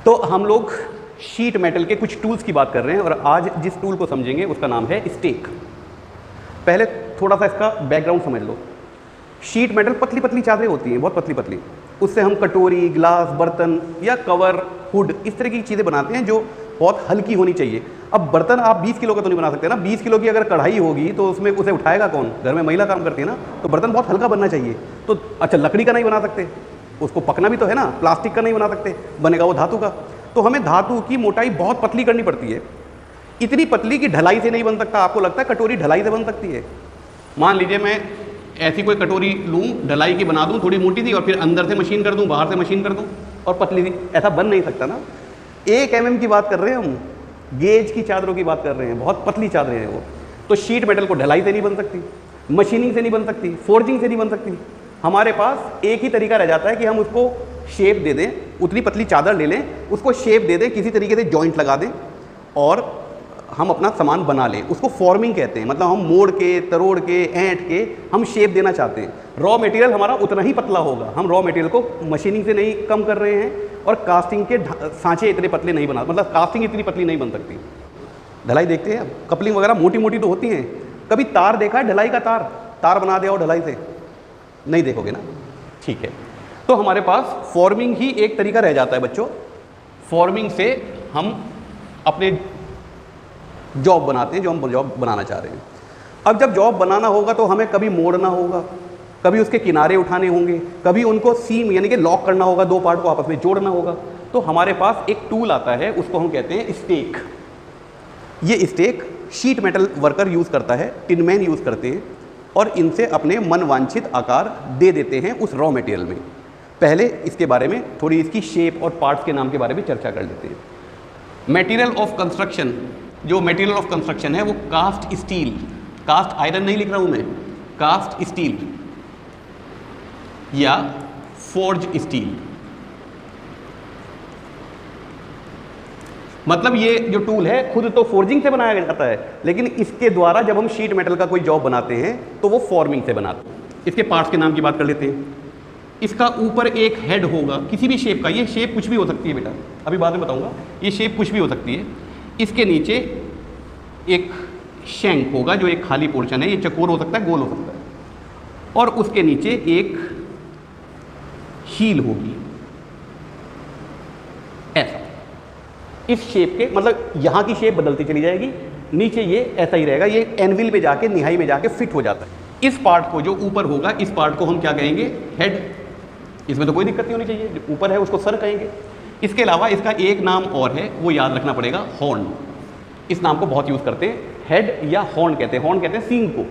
तो हम लोग शीट मेटल के कुछ टूल्स की बात कर रहे हैं और आज जिस टूल को समझेंगे उसका नाम है स्टेक। पहले थोड़ा सा इसका बैकग्राउंड समझ लो। शीट मेटल पतली पतली चादरें होती हैं, बहुत पतली पतली, उससे हम कटोरी, ग्लास, बर्तन या कवर, हुड, इस तरह की चीज़ें बनाते हैं जो बहुत हल्की होनी चाहिए। अब बर्तन आप 20 किलो का तो नहीं बना सकते ना। 20 किलो की अगर कढ़ाई होगी तो उसमें उसे उठाएगा कौन? घर में महिला काम करती है ना। तो बर्तन बहुत हल्का बनना चाहिए। तो अच्छा, लकड़ी का नहीं बना सकते, उसको पकना भी तो है ना। प्लास्टिक का नहीं बना सकते, बनेगा वो धातु का। तो हमें धातु की मोटाई बहुत पतली करनी पड़ती है, इतनी पतली कि ढलाई से नहीं बन सकता। आपको लगता है कटोरी ढलाई से बन सकती है? मान लीजिए मैं ऐसी कोई कटोरी लूँ, ढलाई की बना दूँ, थोड़ी मोटी सी, और फिर अंदर से मशीन कर दूँ, बाहर से मशीन कर दूँ और पतली सी, ऐसा बन नहीं सकता ना। 1 mm की बात कर रहे हैं हम, गेज की चादरों की बात कर रहे हैं, बहुत पतली चादरें हैं वो। तो शीट मेटल को ढलाई से नहीं बन सकती, मशीनिंग से नहीं बन सकती, फोर्जिंग से नहीं बन सकती। हमारे पास एक ही तरीका रह जाता है कि हम उसको शेप दे दें, उतनी पतली चादर ले लें, उसको शेप दे दें, किसी तरीके से जॉइंट लगा दें और हम अपना सामान बना लें। उसको फॉर्मिंग कहते हैं। मतलब हम मोड़ के, तरोड़ के, ऐंठ के हम शेप देना चाहते हैं। रॉ मटेरियल हमारा उतना ही पतला होगा, हम रॉ मटेरियल को मशीनिंग से नहीं कम कर रहे हैं और कास्टिंग के सांचे इतने पतले नहीं बना, मतलब कास्टिंग इतनी पतली नहीं बन सकती। ढलाई देखते हैं, कपलिंग वगैरह मोटी मोटी तो होती हैं। कभी तार देखा है ढलाई का? तार बना दिया और ढलाई से नहीं देखोगे ना, ठीक है। तो हमारे पास फॉर्मिंग ही एक तरीका रह जाता है बच्चों। फॉर्मिंग से हम अपने जॉब बनाते हैं, जो हम जॉब बनाना चाह रहे हैं। अब जब जॉब बनाना होगा तो हमें कभी मोड़ना होगा, कभी उसके किनारे उठाने होंगे, कभी उनको सीम यानी कि लॉक करना होगा, 2 पार्ट को आपस में जोड़ना होगा। तो हमारे पास एक टूल आता है, उसको हम कहते हैं स्टेक। ये stake sheet metal worker use करता है, टिनमैन यूज़ करते हैं और इनसे अपने मन वांछित आकार दे देते हैं उस रॉ मटेरियल में। पहले इसके बारे में थोड़ी इसकी शेप और पार्ट्स के नाम के बारे में चर्चा कर लेते हैं। मटेरियल ऑफ कंस्ट्रक्शन, जो मटेरियल ऑफ कंस्ट्रक्शन है वो कास्ट स्टील, कास्ट आयरन नहीं लिख रहा हूँ मैं, कास्ट स्टील या फोर्ज स्टील। मतलब ये जो टूल है खुद तो फोर्जिंग से बनाया जाता है, लेकिन इसके द्वारा जब हम शीट मेटल का कोई जॉब बनाते हैं तो वो फॉर्मिंग से बनाते हैं। इसके पार्ट्स के नाम की बात कर लेते हैं। इसका ऊपर एक हेड होगा किसी भी शेप का, ये शेप कुछ भी हो सकती है बेटा, अभी बाद में बताऊंगा, ये शेप कुछ भी हो सकती है। इसके नीचे एक शैंक होगा जो एक खाली पोर्शन है, ये चकोर हो सकता है, गोल हो सकता है, और उसके नीचे एक हील होगी ऐसा। इस शेप के मतलब यहाँ की शेप बदलती चली जाएगी, नीचे ये ऐसा ही रहेगा, ये एनविल में जाके निहाई में जाके फिट हो जाता है। इस पार्ट को जो ऊपर होगा, इस पार्ट को हम क्या कहेंगे? हेड। इसमें तो कोई दिक्कत नहीं होनी चाहिए, जो ऊपर है उसको सर कहेंगे। इसके अलावा इसका एक नाम और है, वो याद रखना पड़ेगा, हॉर्न। इस नाम को बहुत यूज़ करते हैं, हेड या हॉर्न कहते हैं। हॉर्न कहते हैं सींग को,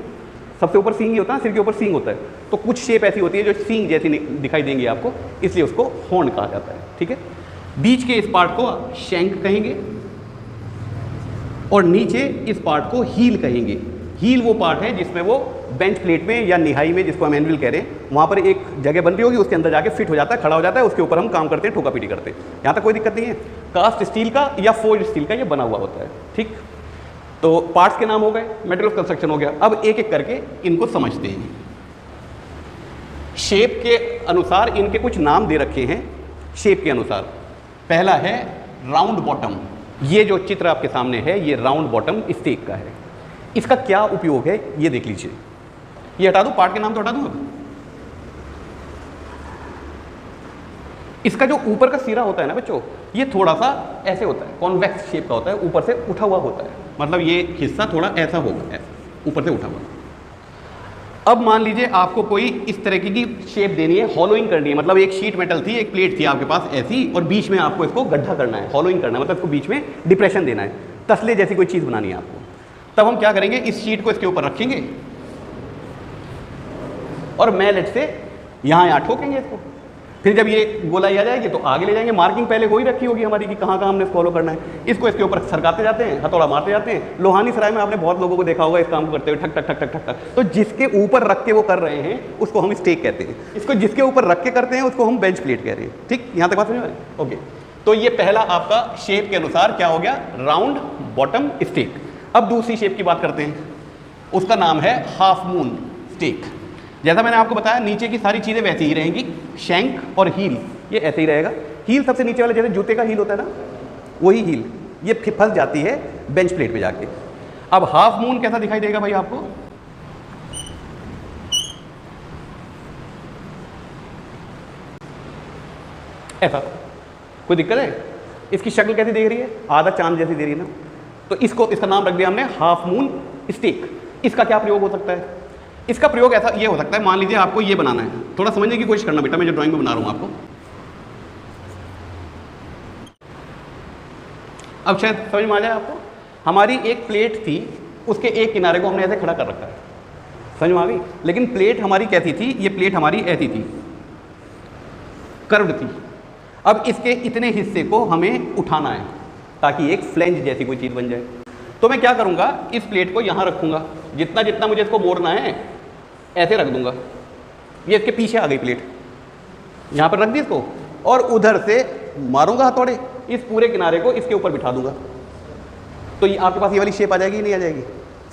सबसे ऊपर सींग ही होता है, सिर के ऊपर सींग होता है। तो कुछ शेप ऐसी होती है जो सींग जैसी दिखाई देंगी आपको, इसलिए उसको हॉर्न कहा जाता है, ठीक है। बीच के इस पार्ट को शैंक कहेंगे और नीचे इस पार्ट को हील कहेंगे। हील वो पार्ट है जिसमें वो बेंच प्लेट में या निहाई में, जिसको हम एनविल कह रहे हैं, वहाँ पर एक जगह बन रही होगी, उसके अंदर जाके फिट हो जाता है, खड़ा हो जाता है, उसके ऊपर हम काम करते हैं, ठोका पीटी करते हैं। यहाँ तक कोई दिक्कत नहीं है। कास्ट स्टील का या फोर्ज स्टील का ये बना हुआ होता है, ठीक। तो पार्ट्स के नाम हो गए, मटेरियल ऑफ कंस्ट्रक्शन हो गया। अब एक एक करके इनको समझते हैं। शेप के अनुसार इनके कुछ नाम दे रखे हैं, शेप के अनुसार। पहला है राउंड बॉटम। ये जो चित्र आपके सामने है ये राउंड बॉटम स्टेक का है। इसका क्या उपयोग है ये देख लीजिए। ये हटा दूं, पार्ट के नाम तो हटा दूं अब। इसका जो ऊपर का सिरा होता है ना बच्चों, ये थोड़ा सा ऐसे होता है, कॉन्वेक्स शेप का होता है, ऊपर से उठा हुआ होता है। मतलब ये हिस्सा थोड़ा ऐसा होगा, ऐसा ऊपर से उठा हुआ। अब मान लीजिए आपको कोई इस तरह की शेप देनी है, हॉलोइंग करनी है। मतलब एक शीट मेटल थी, एक प्लेट थी आपके पास ऐसी, और बीच में आपको इसको गड्ढा करना है, हॉलोइंग करना है, मतलब इसको बीच में डिप्रेशन देना है, तसले जैसी कोई चीज़ बनानी है आपको। तब हम क्या करेंगे, इस शीट को इसके ऊपर रखेंगे और मैलेट से यहाँ ठोकेंगे इसको। फिर जब ये गोलाई आ जाएगी तो आगे ले जाएंगे। मार्किंग पहले हो ही रखी होगी हमारी कि कहाँ कहाँ हमने फॉलो करना है। इसको इसके ऊपर सरकाते जाते हैं, हथौड़ा मारते जाते हैं। लोहानी सराय में आपने बहुत लोगों को देखा होगा इस काम को करते हुए, ठक ठक ठक ठक ठक ठक। तो जिसके ऊपर रख के वो कर रहे हैं उसको हम स्टेक कहते हैं। इसको जिसके ऊपर रख के करते हैं उसको हम बेंच प्लेट कह रहे हैं। ठीक, यहाँ तक बात समझ में? ओके, तो ये पहला आपका शेप के अनुसार क्या हो गया, राउंड बॉटम स्टेक। अब दूसरी शेप की बात करते हैं, उसका नाम है हाफ मून स्टेक। जैसा मैंने आपको बताया नीचे की सारी चीज़ें वैसी ही रहेंगी, शैंक और हील ये ऐसे ही रहेगा। हील सबसे नीचे वाले जैसे जूते का हील होता है ना, वही हील ये फंस जाती है बेंच प्लेट पे जाके। अब हाफ मून कैसा दिखाई देगा भाई आपको? ऐसा। कोई दिक्कत है? इसकी शक्ल कैसी देख रही है? आधा चांद जैसी दे रही है ना। तो इसका नाम रख दिया हमने हाफ मून स्टेक। इसका क्या प्रयोग हो सकता है? इसका प्रयोग ऐसा ये हो सकता है, मान लीजिए आपको ये बनाना है, थोड़ा समझने की कोशिश करना बेटा, मैं जो ड्राइंग में बना रहा हूं आपको। अब शायद समझ में आ जाए आपको। हमारी एक प्लेट थी, उसके एक किनारे को हमने ऐसे खड़ा कर रखा है, समझ में आ गई? लेकिन प्लेट हमारी कैसी थी? ये प्लेट हमारी ऐसी थी, कर्व्ड थी। अब इसके इतने हिस्से को हमें उठाना है ताकि एक फ्लेंज जैसी कोई चीज़ बन जाए। तो मैं क्या करूँगा, इस प्लेट को यहाँ रखूँगा, जितना जितना मुझे इसको मोड़ना है ऐसे रख दूँगा। ये इसके पीछे आ गई प्लेट, यहाँ पर रख दी इसको, और उधर से मारूंगा हथौड़े, इस पूरे किनारे को इसके ऊपर बिठा दूंगा। तो ये आपके पास ये वाली शेप आ जाएगी, नहीं आ जाएगी?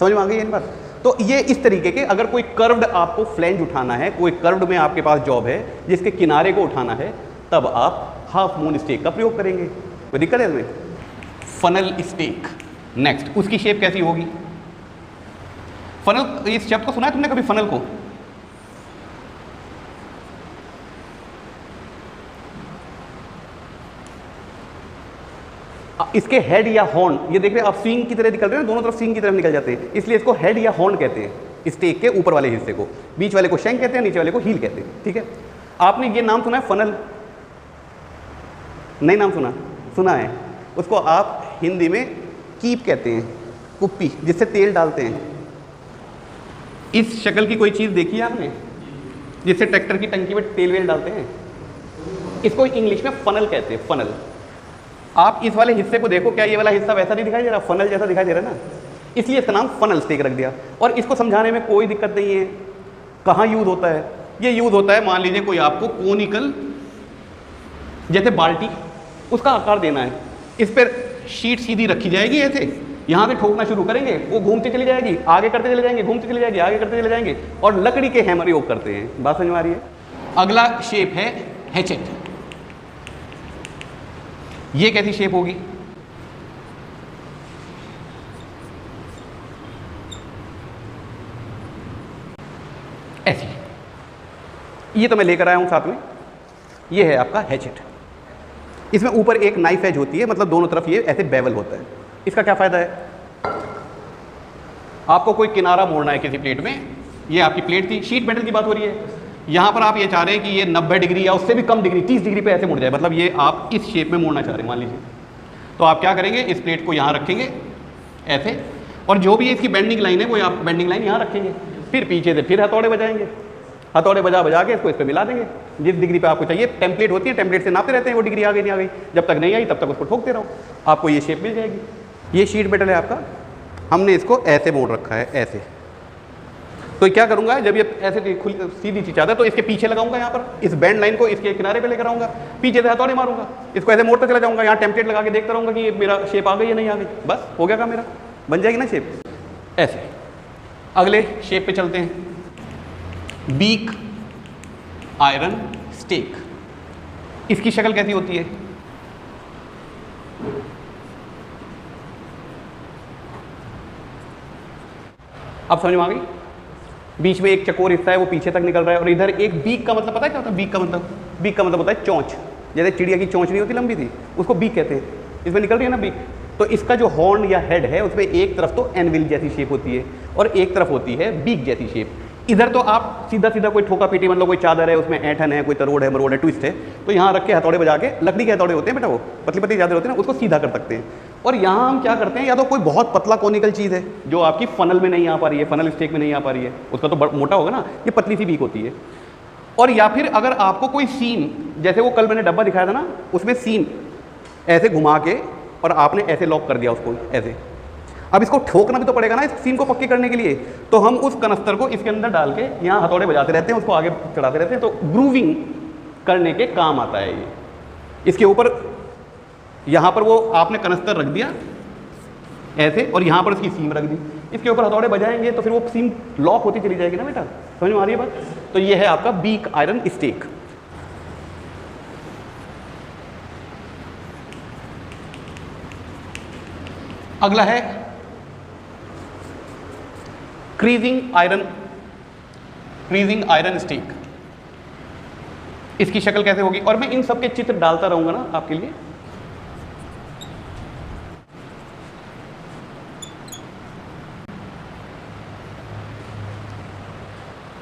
समझ में आ गई इन बात? तो ये इस तरीके के, अगर कोई कर्व्ड आपको फ्लेंज उठाना है, कोई कर्व्ड में आपके पास जॉब है जिसके किनारे को उठाना है, तब आप हाफ मून स्टेक का प्रयोग करेंगे। कोई दिक्कत है इसमें? फनल स्टेक नेक्स्ट, उसकी शेप कैसी होगी? फनल, इस शब्द को सुना है तुमने कभी, फनल को? इसके हेड या हॉर्न, ये देख रहे हैं आप, सींग की तरह निकल रहे हैं, दोनों तरफ सींग की तरफ निकल जाते हैं, इसलिए इसको हेड या हॉर्न कहते हैं। स्टेक के ऊपर वाले हिस्से को, बीच वाले को शैंक कहते हैं, नीचे वाले को हील कहते हैं। ठीक है, आपने ये नाम सुना है फनल? नहीं नाम सुना? सुना है। उसको आप हिंदी में कीप कहते हैं, कुप्पी जिससे तेल डालते हैं। इस शक्ल की कोई चीज़ देखी है आपने जिससे ट्रैक्टर की टंकी में तेल वेल डालते हैं? इसको इंग्लिश में फनल कहते हैं, फनल। आप इस वाले हिस्से को देखो, क्या ये वाला हिस्सा वैसा नहीं दिखाई दे रहा, फनल जैसा दिखाई दे रहा है ना? इसलिए इसका नाम फनल स्टेक रख दिया। और इसको समझाने में कोई दिक्कत नहीं है। कहाँ यूज़ होता है? ये यूज़ होता है, मान लीजिए कोई आपको कोनिकल जैसे बाल्टी, उसका आकार देना है, इस पर शीट सीधी रखी जाएगी ऐसे, यहाँ से ठोकना शुरू करेंगे, वो घूमती चली जाएगी, आगे करते चले जाएंगे, घूमती चली जाएगी, आगे करते चले जाएंगे, और लकड़ी के हैमर योग करते हैं। बात समझ में आ रही है? अगला शेप है हैचेट। ये कैसी शेप होगी? ऐसी। ये तो मैं लेकर आया हूं साथ में। ये है आपका हैचेट। इसमें ऊपर एक नाइफ एज होती है, मतलब दोनों तरफ ये ऐसे बेवल होता है। इसका क्या फायदा है? आपको कोई किनारा मोड़ना है किसी प्लेट में, ये आपकी प्लेट थी, शीट मेटल की बात हो रही है, यहाँ पर आप ये चाह रहे हैं कि ये 90 डिग्री या उससे भी कम डिग्री, 30 डिग्री पे ऐसे मुड़ जाए, मतलब ये आप इस शेप में मोड़ना चाह रहे हैं मान लीजिए। तो आप क्या करेंगे, इस प्लेट को यहाँ रखेंगे ऐसे, और जो भी इसकी बेंडिंग लाइन है वो आप बेंडिंग लाइन यहाँ रखेंगे, फिर पीछे से फिर हथौड़े बजाएंगे, हथौड़े बजा बजा के इसको इस पर मिला देंगे जिस डिग्री पे आपको चाहिए। टेम्पलेट होती है, टेम्पलेट से नापते रहते हैं वो डिग्री आ गई नहीं आ गई, जब तक नहीं आई तब तक उसको ठोकते रहो, आपको ये शेप मिल जाएगी। ये शीट मेटल है आपका, हमने इसको ऐसे मोड़ रखा है ऐसे। तो क्या करूंगा, जब ये ऐसे सीधी चीज आता है तो इसके पीछे लगाऊंगा, यहाँ पर इस बैंड लाइन को इसके किनारे पे लेकर आऊंगा, पीछे से हथौड़े मारूंगा, इसको ऐसे मोड़ता चला जाऊंगा, यहाँ टेम्पलेट लगा के देखता रहूंगा कि मेरा शेप आ गई या नहीं आ गई, बस हो गया काम मेरा, बन जाएगी ना शेप ऐसे। अगले शेप पे चलते हैं, बीक आयरन स्टेक। इसकी शक्ल कैसी होती है? अब समझ में आ गई? बीच में एक चकोर हिस्सा है वो पीछे तक निकल रहा है, और इधर एक बीक का मतलब पता है क्या होता है? बीक का मतलब होता है चोंच। जैसे चिड़िया की चोंच नहीं होती लंबी थी, उसको बीक कहते हैं, इसमें निकल रही है ना बीक। तो इसका जो हॉर्न या हेड है उसमें एक तरफ तो एनविल जैसी शेप होती है और एक तरफ होती है बीक जैसी शेप। इधर तो आप सीधा सीधा कोई ठोका पीटी, मतलब कोई चादर है उसमें ऐंठन है, कोई तरोड़ है, मरोड़ है, ट्विस्ट है, तो यहाँ रख के हथौड़े बजा के, लकड़ी के हथौड़े होते हैं बेटा, वो पतली पतली चादर होती है ना, उसको सीधा कर सकते हैं। और यहाँ हम क्या करते हैं, या तो कोई बहुत पतला कोनिकल चीज़ है जो आपकी फनल में नहीं आ पा रही है, फनल स्टेक में नहीं आ पा रही है, उसका तो मोटा होगा ना, ये पतली सी बीक होती है। और या फिर अगर आपको कोई सीम, जैसे वो कल मैंने डब्बा दिखाया था ना, उसमें सीम ऐसे घुमा के और आपने ऐसे लॉक कर दिया उसको ऐसे, अब इसको ठोकना भी तो पड़ेगा ना इस सीम को पक्की करने के लिए, तो हम उस कनस्तर को इसके अंदर डाल के यहाँ हथौड़े बजाते रहते हैं, उसको आगे चढ़ाते रहते हैं, तो ग्रूविंग करने के काम आता है ये। इसके ऊपर यहाँ पर वो आपने कनस्तर रख दिया ऐसे, और यहाँ पर उसकी सीम रख दी, इसके ऊपर हथौड़े बजाएंगे तो फिर वो सीम लॉक होती चली जाएगी ना बेटा, समझ में आ रही है बात? तो ये है आपका बीक आयरन स्टेक। अगला है क्रीजिंग आयरन स्टेक। इसकी शक्ल कैसे होगी, और मैं इन सब के चित्र डालता रहूंगा ना आपके लिए।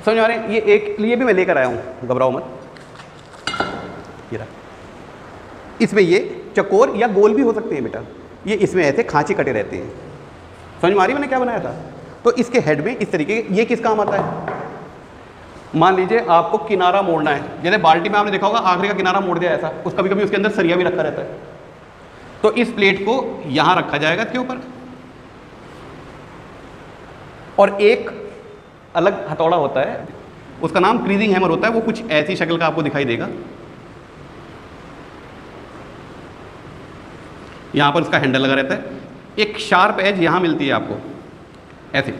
समझ आ रहे हैं? ये भी मैं लेकर आया हूं, घबराओ मत। ये रहा, इसमें ये चकोर या गोल भी हो सकते हैं बेटा, ये इसमें ऐसे खांचे कटे रहते हैं। समझ में आ रही मैंने क्या बनाया था? तो इसके हेड में इस तरीके, ये किस काम आता है? मान लीजिए आपको किनारा मोड़ना है, जैसे बाल्टी में आपने देखा होगा आखिरी का किनारा मोड़ दिया ऐसा, उस कभी कभी उसके अंदर सरिया भी रखा रहता है। तो इस प्लेट को यहां रखा जाएगा इसके ऊपर, और एक अलग हथौड़ा होता है, उसका नाम क्रीजिंग हैमर होता है। वो कुछ ऐसी शक्ल का आपको दिखाई देगा। यहां पर उसका हैंडल लगा रहता है, एक शार्प एज यहां मिलती है आपको ऐसे,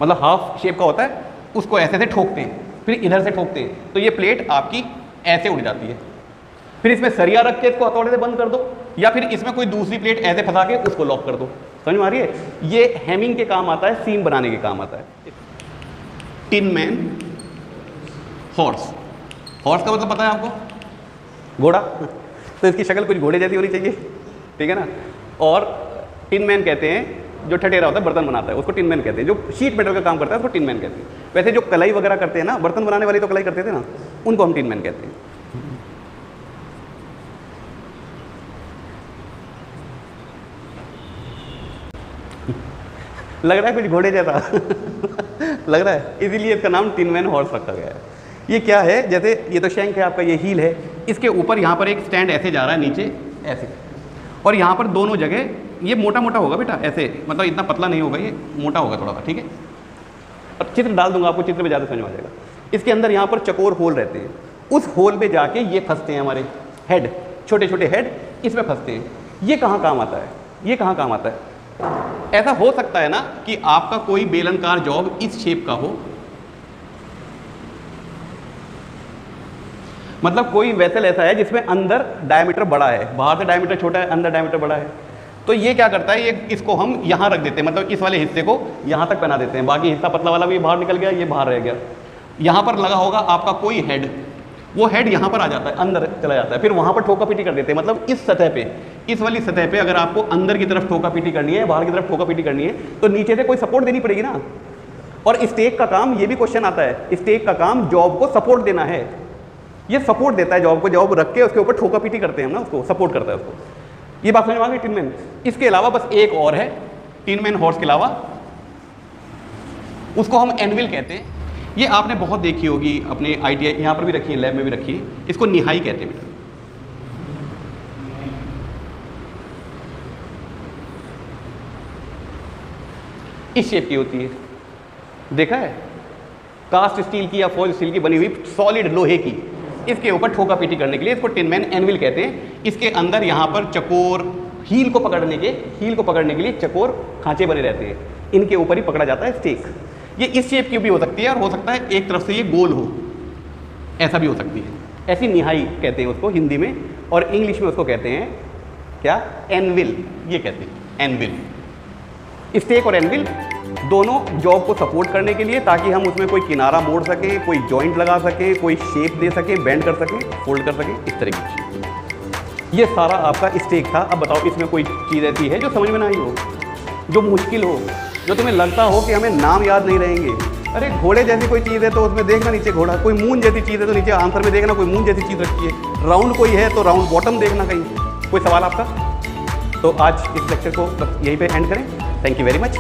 मतलब हाफ शेप का होता है, उसको ऐसे से ठोकते हैं, फिर इधर से ठोकते हैं, तो ये प्लेट आपकी ऐसे उड़ जाती है। फिर इसमें सरिया रख के इसको हथौड़े से बंद कर दो, या फिर इसमें कोई दूसरी प्लेट ऐसे फंसा के उसको लॉक कर दो। समझ में आ रही है? ये हैमिंग के काम आता है, सीम बनाने के काम आता है। टिन मैन हॉर्स, हॉर्स का मतलब पता है आपको? घोड़ा। तो इसकी शक्ल कुछ घोड़े जैसी होनी चाहिए, ठीक है ना। और टिन मैन कहते हैं जो ठठेरा होता है, बर्तन बनाता है, उसको टिन मैन कहते हैं। जो शीट मेटल का काम करता है उसको टिन मैन कहते हैं। वैसे जो कलाई वगैरह करते हैं ना, बर्तन बनाने वाले तो कलाई करते थे ना, उनको हम टिन मैन कहते हैं। लग रहा है कुछ घोड़े जैसा लग रहा है, इसीलिए इसका नाम टिन मैन हॉर्स रखा गया है। ये क्या है, जैसे ये तो शैंक है आपका, ये हील है, इसके ऊपर यहाँ पर एक स्टैंड ऐसे जा रहा है नीचे ऐसे, और यहाँ पर दोनों जगह ये मोटा मोटा होगा बेटा ऐसे, मतलब इतना पतला नहीं होगा, ये मोटा होगा थोड़ा सा, ठीक है। और चित्र डाल दूंगा आपको, चित्र में ज़्यादा समझ में आ जाएगा। इसके अंदर यहाँ पर चकोर होल रहते हैं, उस होल में जाके ये फंसते हैं, हमारे हेड, छोटे छोटे हेड इसमें फंसते हैं। ये कहाँ काम आता है? ये कहाँ काम आता है? ऐसा हो सकता है ना कि आपका कोई बेलनकार जॉब इस शेप का हो, मतलब कोई वेसल ऐसा है जिसमें अंदर डायमीटर बड़ा है, बाहर से डायमीटर छोटा है, अंदर डायमीटर बड़ा है। तो ये क्या करता है, ये इसको हम यहाँ रख देते हैं, मतलब इस वाले हिस्से को यहाँ तक पहना देते हैं, बाकी हिस्सा पतला वाला भी बाहर निकल गया, ये बाहर रह गया। यहाँ पर लगा होगा आपका कोई हेड, वो हेड यहाँ पर आ जाता है, अंदर चला जाता है, फिर वहाँ पर ठोका पीटी कर देते हैं। मतलब इस सतह पे, इस वाली सतह पे अगर आपको अंदर की तरफ ठोका पीटी करनी है, बाहर की तरफ ठोका पीटी करनी है, तो नीचे से कोई सपोर्ट देनी पड़ेगी ना। और स्टेक का काम, ये भी क्वेश्चन आता है, स्टेक का काम जॉब को सपोर्ट देना है। ये सपोर्ट देता है जॉब को, जॉब रख के उसके ऊपर ठोका पीटी करते हैं ना, उसको सपोर्ट करता है उसको। ये बात समझ में आ गई टिन मैन। इसके अलावा बस एक और है टिन मैन हॉर्स के अलावा, उसको हम एनविल कहते हैं। ये आपने बहुत देखी होगी अपने आईटीआई, यहाँ पर भी रखी है, लैब में भी रखी है, इसको निहाई कहते हैं बेटा। इस शेप की होती है, देखा है? कास्ट स्टील की या फोर्ज स्टील की बनी हुई सॉलिड लोहे की, इसके ऊपर ठोका पीटी करने के लिए इसको टिन मैन एनविल कहते हैं। इसके अंदर यहाँ पर चकोर, हील को पकड़ने के लिए चकोर खांचे बने रहते हैं, इनके ऊपर ही पकड़ा जाता है स्टेक। ये इस शेप की भी हो सकती है, और हो सकता है एक तरफ से ये गोल हो, ऐसा भी हो सकती है। ऐसी निहाई कहते हैं उसको हिंदी में, और इंग्लिश में उसको कहते हैं क्या? एनविल। ये कहते हैं एनविल। स्टेक और एनविल दोनों जॉब को सपोर्ट करने के लिए, ताकि हम उसमें कोई किनारा मोड़ सकें, कोई जॉइंट लगा सकें, कोई शेप दे सकें, बेंड कर सकें, फोल्ड कर सकें, इस तरीके की। ये सारा आपका स्टेक था। अब बताओ इसमें कोई चीज़ ऐसी है जो समझ में ना आई हो, जो मुश्किल हो, जो तुम्हें लगता हो कि हमें नाम याद नहीं रहेंगे? अरे घोड़े जैसी कोई चीज़ है तो उसमें देखना नीचे घोड़ा, कोई मून जैसी चीज़ है तो नीचे आंसर में देखना कोई मून जैसी चीज़ रखी है, राउंड कोई है तो राउंड बॉटम देखना कहीं। कोई सवाल आपका? तो आज इस लेक्चर को बस यहीं पे एंड करें। Thank you very much.